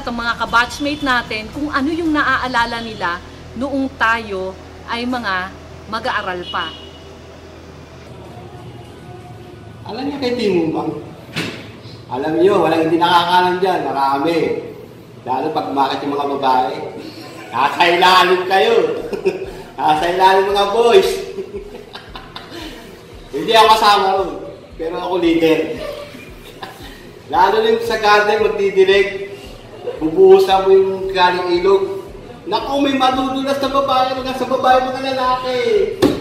Itong mga kabatchmate natin kung ano yung naaalala nila noong tayo ay mga mag-aaral pa. Alam niyo kay Timumbang? Alam niyo, walang hindi nakakalam dyan. Marami. Lalo pag umakit yung mga babae. Kakailalim kayo. Kakailalim mga boys. Hindi ako kasama ron. Pero ako leader. Lalo rin sa garden, magdidilig. Bubuhusan mo yung galing ilog. Naku, may madudulas na babae. Nasa babae mga lalaki.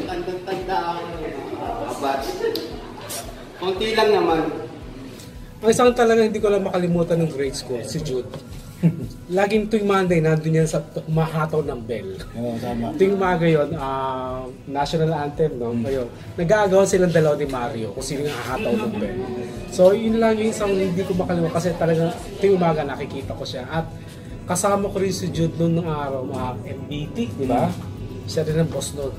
Tandang-tanda ako. Abats. Kunti lang naman. Ang isang talaga hindi ko lang makalimutan ng grade school, si Jude. Laging tuwing Monday, nandun yan sa mahataw ng bell. Oo, tama. Tuwing umaga yun, national anthem, no? Ngayon, nag-aagawan silang dalawa ni Mario kung sino yung hahataw ng bell. So, yun lang yung isang hindi ko makalimutan kasi talaga tuwing umaga nakikita ko siya. At kasama ko rin si Jude noon ng araw, MBT, di ba? Siya rin ang boss noon.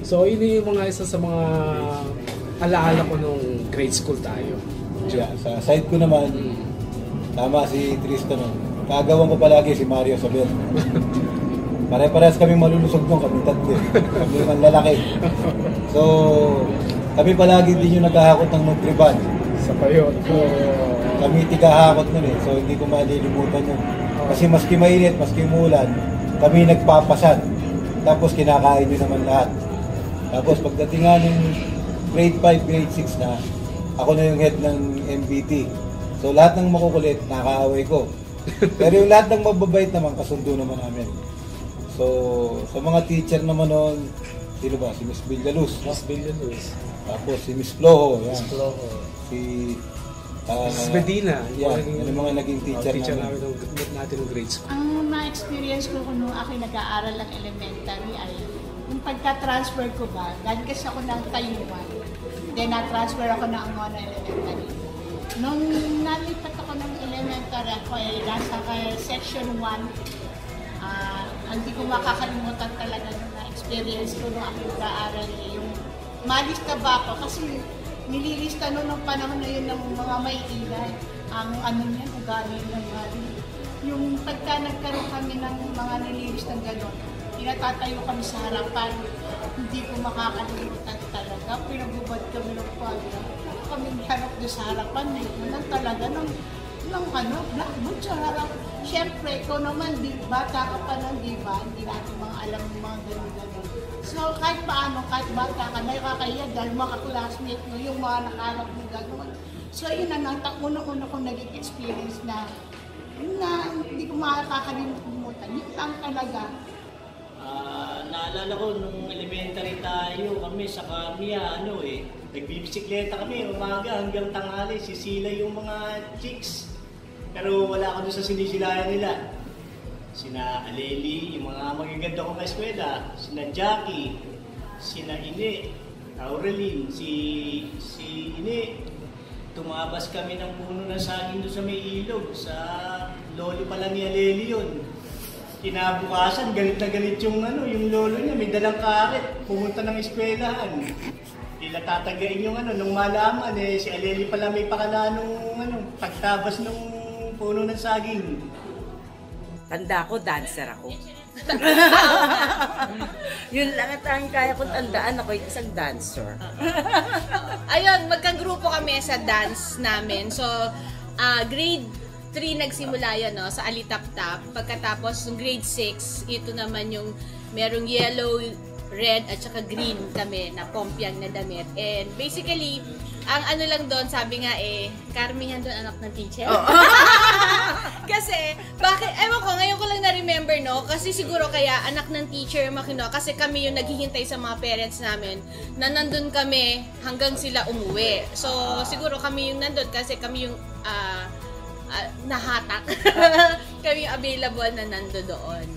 So, yun yung mga isa sa mga alaala ko nung grade school tayo. Yeah, sa side ko naman, tama si Tristan. Kagawan ko palagi si Mario Saber. Pare-parehas kami malulusog doon, kami tatlo. Kami ang lalaki. So, kami palagi din yung naghahakot ng magtriban. Sa payon. So, kami tigahakot nun eh. So, hindi ko malilimutan yun. Kasi maski mainit, maski umulan, kami nagpapasan. Tapos kinakain nyo naman lahat. Tapos pagdating nga ng grade 5, grade 6 na, ako na yung head ng MBT. So lahat ng makukulit, nakaaway ko. Pero yung lahat ng mababait naman, kasundo naman namin. So, sa mga teacher naman noon, sino ba? Si Miss Villaluz. Miss Villaluz. Tapos si Miss Flojo. Miss Flojo. Si Miss Medina. Yeah, yung mga naging teacher namin natin ng grade school. Ang na-experience ko nung ako nag-aaral ng elementary ay yung pagka-transfer ko ba, galing kasi ako ng Taiwan. Then na-transfer ako ng Angona Elementary. Nung nalipat ako ng elementary, ako ay nasa section 1. Hindi ko makakalimutan talaga nung na-experience ko nung ako nag-aaral. Yung malista ba ako? Kasi nililista noon ng panahon na yun ng mga may ilay. Ang ano niyan, ugali ng ugali. Yung pagka nagkaroon kami ng mga nililista gano'n, tinatatayo kami sa harapan. Hindi ko makakalimutan talaga. Pinagbubad kami ng pagka. Kami harap doon sa harapan. Nang talaga ng blackboard sa harap. Siyempre, ikaw naman, bata ka pa nun, di ba? Hindi natin mga alam ng mga gano'n-gano'n. So, kahit paano, kahit bata ka, nakakahiya dahil mga classmate mo, yung mga nakalap mo gano'n. So, yun na unang-una kong naging experience na hindi ko makakalimutan. Yun lang talaga. Naalala ko nung elementary tayo, kami sa Kamiya, nagbibisikleta kami umaga hanggang tanghali, sisila yung mga chicks. Pero wala ako doon sa sinisilayan nila. Sina Aleli, yung mga magaganda kong eskwela, sina Jackie, sina Ine, Aurelin, si Ine. Tumabas kami ng puno ng saging doon sa may ilog, sa lolo pala ni Aleli yun. Kinabukasan, galit na galit yung lolo niya, may dalang karet, pumunta ng eskwelahan. Tila tatagain yung nung malaman si Aleli pala may pakala nung pagtabas nung puno ng saging. Tanda ko, dancer ako. Yun lang at ang kaya kong tandaan, ako yung isang dancer. Ayun, magkagrupo kami sa dance namin. So, grade 3 nagsimula yan, no, sa Alitap-Tap. Pagkatapos, ng grade 6, ito naman yung merong yellow, red, at saka green kami na pompiang na damit. And basically, ang ano lang doon, sabi nga karamihan doon anak ng teacher. Oh. Kasi, bakit, ewan ko, ngayon ko lang na-remember, no? Kasi siguro kaya anak ng teacher makino, kasi kami yung naghihintay sa mga parents namin na nandun kami hanggang sila umuwi. So, siguro kami yung nandun kasi kami yung nahatak. Kami yung available na nando doon.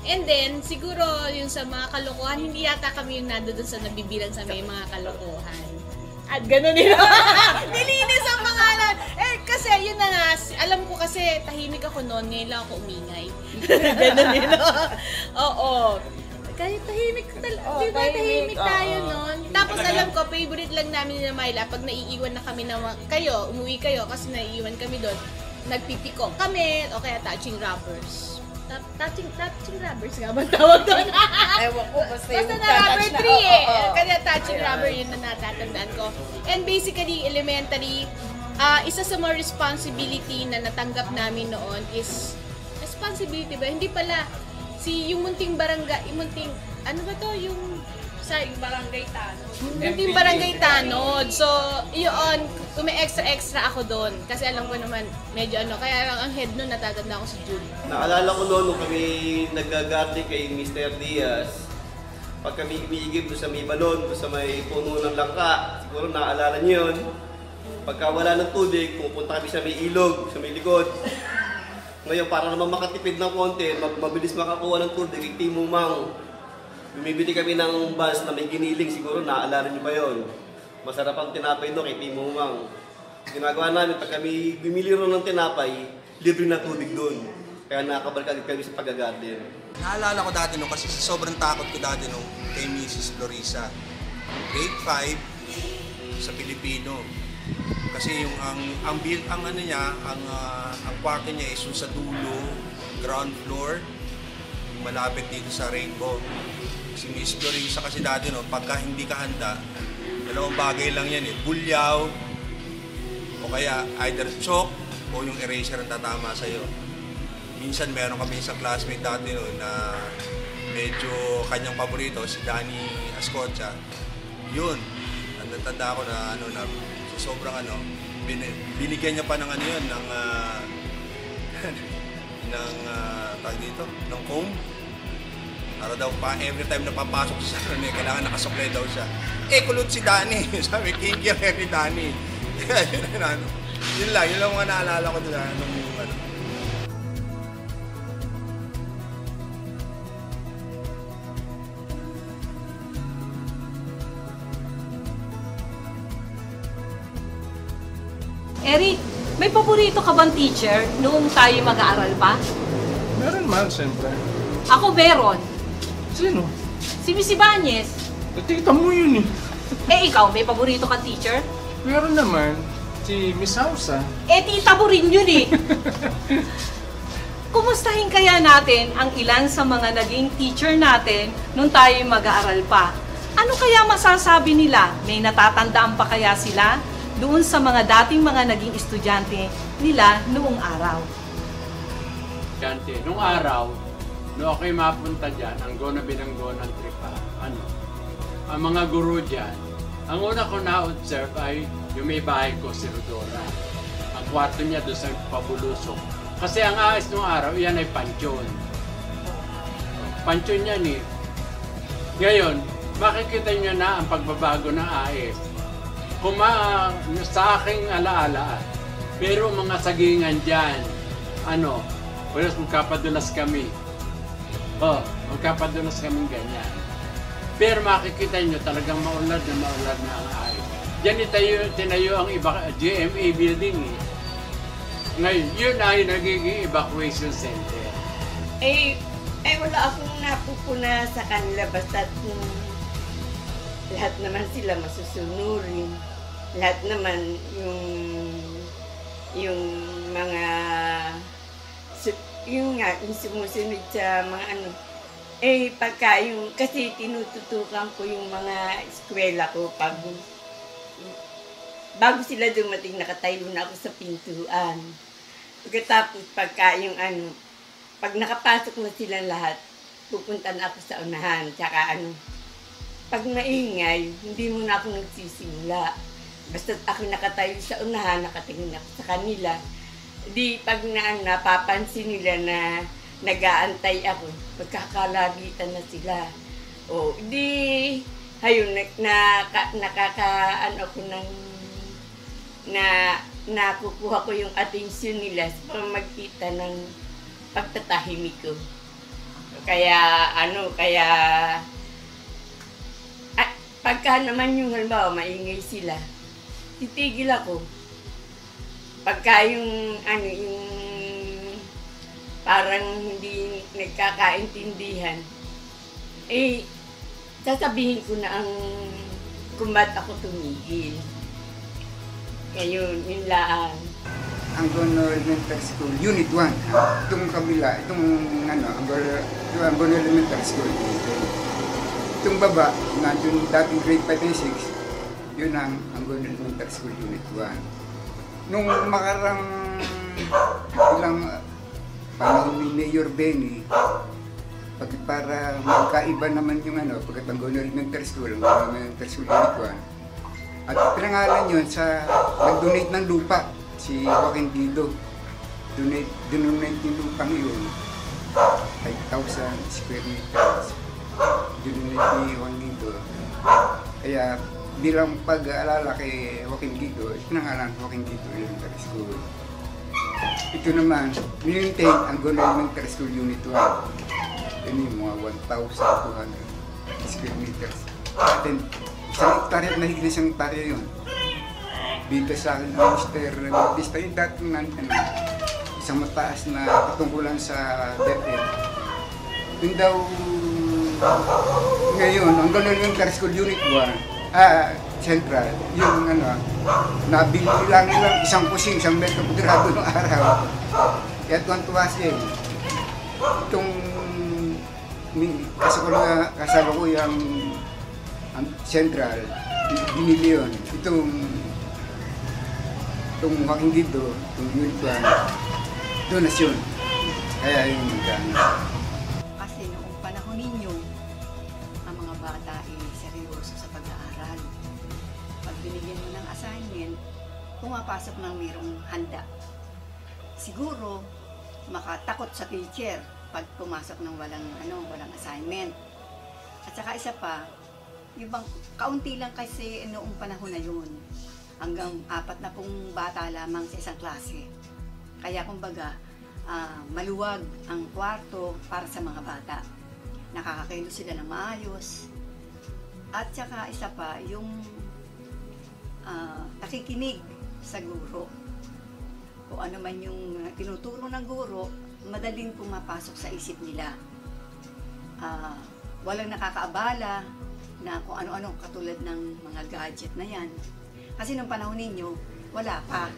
And then, siguro yung sa mga kalokohan, hindi yata kami yung nando doon sa nabibilang sa may mga kalokohan. At gano'n nila. Nilinis ang pangalan. Kasi yun na nga, alam ko kasi tahimik ako noon, ngayon lang ako umingay. Gano'n nila. Oo. Kahit tahimik diba, tahimik tayo noon. Tapos alam ko, favorite lang namin ni Myla, pag naiiwan na kami na kayo, umuwi kayo kasi naiiwan kami doon. nagpipiko kami, o kaya touching rubbers. Touching rubbers nga ba tawag doon? Ewan ko, basta yung na rubber touch tree eh. oo. Kaya touching rubber yun na natatandaan ko. And basically, elementary, isa sa mga responsibility na natanggap namin noon is, responsibility ba? Hindi pala, yung munting barangay, ano ba to? Yung barangay tanod. Munting barangay tanod. So, yun, may extra ako doon. Kasi alam ko naman, medyo kaya lang ang head noon, natatanda ko si Julie. Naalala ko noon nung kami nagagati kay Mr. Diaz, pag kami umiigib doon sa may balon, doon sa may puno ng langka, siguro naalala niyo yun. Pagka wala ng tubig, pupunta kami sa may ilog, sa may likod. Ngayon, para naman makatipid ng konti, mabilis makakuha ng tubig, kay Timumang. Bumibili kami ng bus na may giniling, siguro naalala niyo ba yun? Masarap ang tinapay doon kay Timumang. Ginagawa namin, pag kami bumili rin ng tinapay, libre na tubig doon. Kaya nakabalik agad kami sa pag-garden. Naalala ko dati nung kasi sobrang takot ko dati nung kay Mrs. Florisa. Grade 5 sa Pilipino. Kasi yung ang kwarto niya is yung sa dulo, ground floor, yung malapit dito sa Rainbow. Si Miss Florisa kasi dati no, pagka hindi ka handa, dalawang bagay lang yan eh, bulyaw o kaya either chalk o yung eraser ang tatama sa'yo. Minsan meron kami isang classmate dati no, na medyo kanyang paborito, si Danny Ascocha. Yun, tanda ko na sobrang binigyan niya pa ng yun, tawag dito, ng comb. Para daw pa, every time na papasok siya, kailangan nakasuklay daw siya. Kulot si Danny. Sabi, king ni Danny. Yun lang mga naalala ko doon. Eric, may paborito ka bang teacher noong tayo mag-aaral pa? Meron man, siyempre. Ako meron. Sino? Si Miss Ibanez. Tita mo yun eh. Ikaw, may paborito kang teacher? Meron naman. Si Miss Hausa. Tita mo rin yun eh. Kumustahin kaya natin ang ilan sa mga naging teacher natin nung tayo mag-aaral pa? Ano kaya masasabi nila? May natatandaan pa kaya sila doon sa mga dating mga naging estudyante nila noong araw? Nung araw, noong ako'y mapunta dyan, ang gona binanggo ng tripa, ang mga guru dyan, ang una ko na-observe ay yung may bahay ko, si Rodora. Ang kwarto niya doon sa Pabulusok. Kasi ang ayos noong araw, yan ay pansyon. Pansyon yan eh. Ngayon, makikita nyo na ang pagbabago ng ayos. Kung sa aking alaala, pero mga sagingan dyan, wala magkapadulas kami. Magkapadulas kami ganyan. Pero makikita nyo talagang maulad na ang ayos. Diyan tinayo ang GMA building eh. Ngayon, yun ay nagiging evacuation center. Wala akong napupuna sa kanila basta lahat naman sila masusunurin. Lahat naman yung mga yung sumusunod sa mga pagka kasi tinututukan ko yung mga eskwela ko bago sila dumating, nakatayo na ako sa pintuan. Pagkatapos pagka pag nakapasok na silang lahat, pupunta na ako sa unahan. Tsaka pag maingay, hindi mo na ako nagsisimula. Basta ako nakatayo sa unahan, nakatingin ako sa kanila. Di pag napapansin nila na nag-aantay ako, pagkakalagitan na sila. Nakakaano ko nakukuha ko yung atensyon nila sa pamamagitan ng pagtatahimik ko. Kaya pagka naman yung halimbawa maingay sila, titigil ako. Pagka yung parang hindi nagkakaintindihan, sasabihin ko na kung ba't ako tumigil. Ngayon, yun lang. Angono Elementary School, Unit 1. Itong kabila, itong Angono Elementary School. Itong baba, nandun dating grade 5 and 6, yun ang Angono Elementary School, Unit 1. Nung makarang ilang panahon ni Mayor Benny, para magkaiba naman yung pagkat Angono Elementary School, Angono Elementary School, Unit 1. At pinangalan yun sa nag-donate ng lupa, si Joaquin Guido. Donate yung lupang yun, 5,000 square meters. Donate ni Joaquin Guido. Kaya bilang pag-aalala kay Joaquin Guido, pinangalan Joaquin Guido Elementary School. Ito naman, maintain Angono Elementary School Unit 1. Yun yung mga 1,200 square meters. Atin, isang hektarya at nahigit na isang hektarya yun. Dito sa akin ng Mr. Bautista, yung dating isang mataas na patungkulan sa DepEd. Yun daw, ngayon, ang Elementary School Unit 1, Central, yung nabili lang nilang isang kusing, isang metro kudrado ng araw. Kaya tuwan-tuwa siya. Itong kasalo ko yung Central, binili yun. Itong Joaquin Guido, itong Unit 1, donasyon. Kaya yung kasi noong panahon ninyo, ang mga bata ay seryoso sa pag-aaral. Pag binigyan mo ng assignment, pumapasok ng mayroong handa. Siguro, makatakot sa teacher pag pumasok ng walang assignment. At saka isa pa, yung bang kaunti lang kasi noong panahon na yun, hanggang 4 na pong bata lamang sa isang klase. Kaya kumbaga, maluwag ang kwarto para sa mga bata. Nakakakilos sila ng maayos. At saka isa pa, yung nakikinig sa guro. Kung ano man yung tinuturo ng guro, madaling pumapasok sa isip nila. Walang nakakaabala na kung ano-ano katulad ng mga gadget na yan. Kasi nung panahon ninyo, wala pa.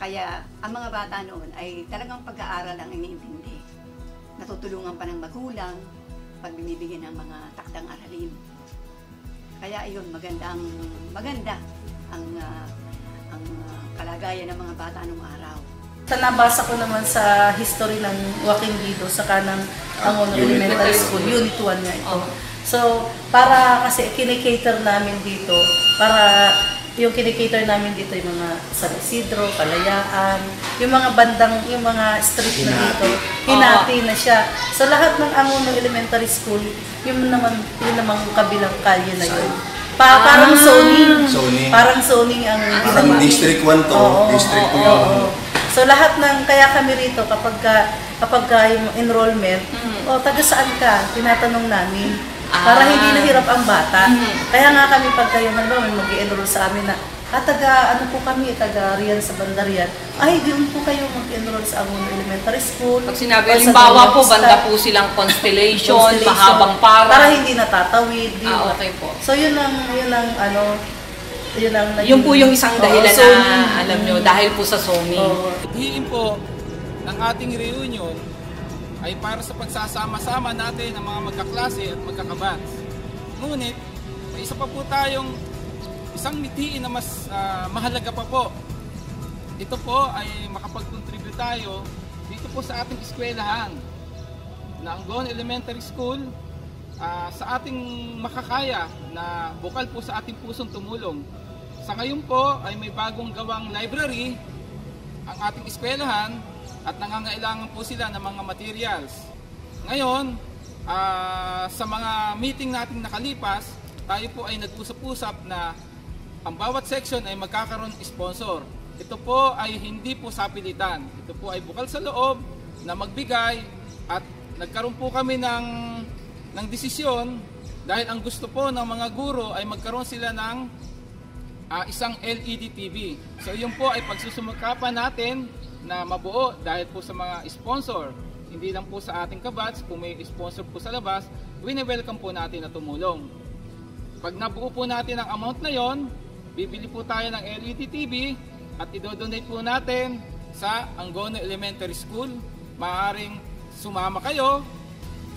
Kaya ang mga bata noon ay talagang pag-aaral ang iniintindi. Natutulungan pa ng magulang pag binibigyan ng mga takdang aralin. Kaya ayun, maganda ang kalagayan ng mga bata nung araw. Sa nabasa ko naman sa history ng Joaquin Guido sa kanang Angono Elementary School, Unit 1 nga ito. So, para kasi kinikater namin dito, para yung kinikater namin dito yung mga San Isidro, Kalayaan, yung mga bandang, yung mga street na dito, hinati na siya. So, lahat ng Angono Elementary School, yun namang kabilang kalye na yun. Parang zoning. Parang zoning ang parang District 1 to, District 2 yung... So lahat ng, kaya kami rito kapag yung enrollment, taga saan ka? Tinatanong namin. Para hindi nahirap ang bata. Kaya nga kami pagka yung mag-i-enroll sa amin na, taga ano po kami, taga riyan sa Bandarian, ay doon po kayo mag-enroll sa Angono Elementary School. Pag sinabi, halimbawa po, banda po silang Constellation, mahabang para hindi natatawid. Okay po. So yun ang yun po yung isang dahilan na alam nyo, dahil po sa zoning. Hiin po ng ating reunion ay para sa pagsasama-sama natin ng mga magkaklase at magkakabats. Ngunit, may isa pa po tayong isang mithiin na mas mahalaga pa po. Ito po ay makapag-contribute tayo dito po sa ating eskwelahan na Angono Elementary School sa ating makakaya na bukal po sa ating pusong tumulong. Sa ngayon po ay may bagong gawang library ang ating eskwelahan at nangangailangan po sila ng mga materials. Ngayon, sa mga meeting natin nakalipas, tayo po ay nag-usap-usap na ang bawat section ay magkakaroon sponsor. Ito po ay hindi po sapilitan. Ito po ay bukal sa loob na magbigay at nagkaroon po kami ng desisyon dahil ang gusto po ng mga guro ay magkaroon sila ng isang LED TV. So yun po ay pagsusumikapan natin na mabuo dahil po sa mga sponsor. Hindi lang po sa ating kabats, kung may sponsor po sa labas, wini-welcome po natin na tumulong. Pag nabuo po natin ang amount na yon, bibili po tayo ng LED TV at idodonate po natin sa Angono Elementary School. Maaaring sumama kayo,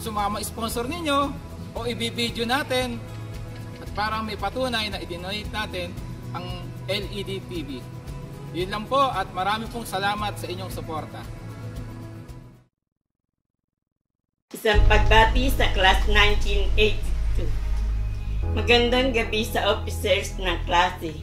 sumama sponsor ninyo, o ibibideo natin at para may patunay na i-donate natin ang LED TV. Yun lang po at marami pong salamat sa inyong suporta. Isang pagbati sa Class 1982. Magandang gabi sa officers ng klase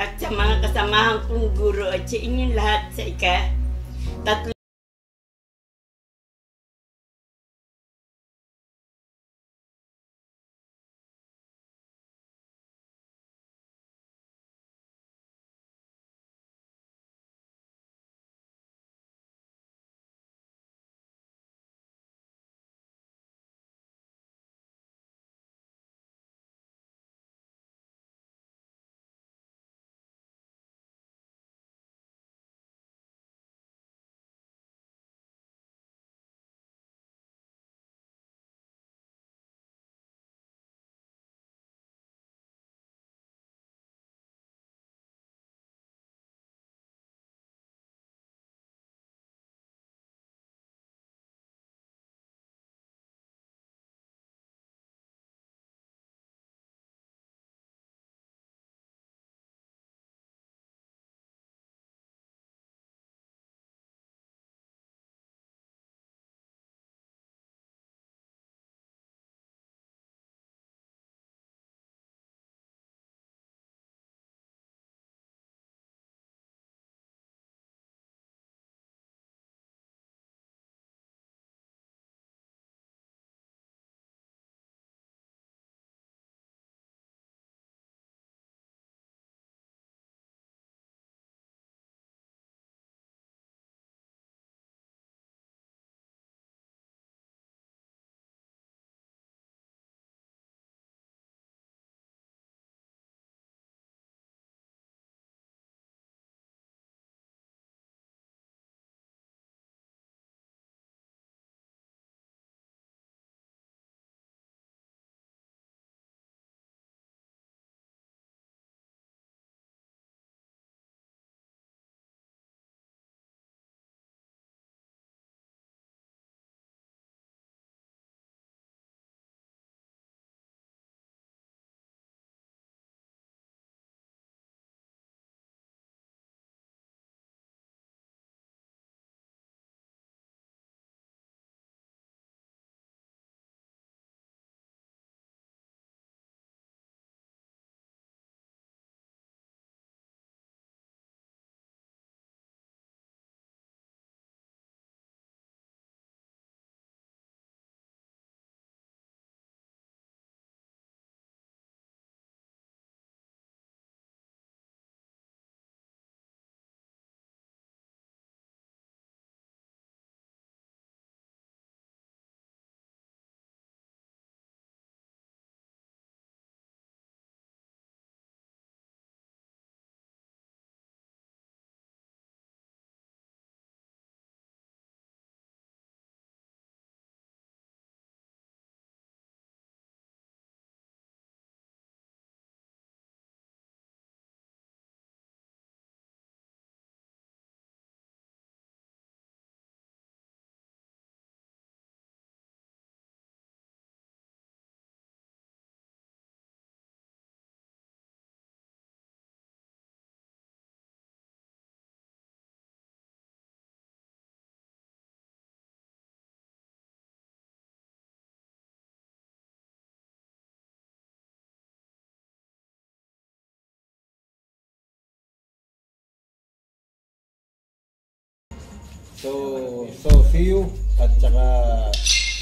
at sa mga kasamahan kong guro at sa inyong lahat sa ika-3So see you at saka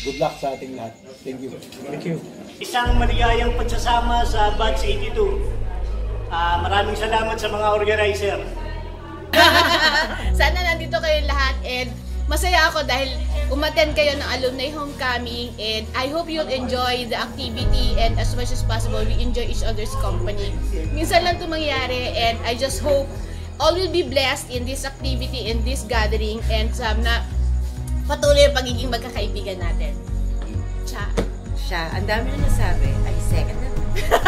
good luck sa ating lahat. Thank you. Thank you. Isang maligayang pagsasama sa Batch 82. Maraming salamat sa mga organizer. Sana nandito kayo lahat and masaya ako dahil umattend kayo ng alumni homecoming and I hope you'll enjoy the activity and as much as possible we enjoy each other's company. Minsan lang ito mangyari and I just hope all will be blessed in this activity, in this gathering and na patuloy ang pagiging magkakaibigan natin. Siya, ang dami na nasabi. I second that.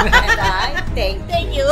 And I thank you.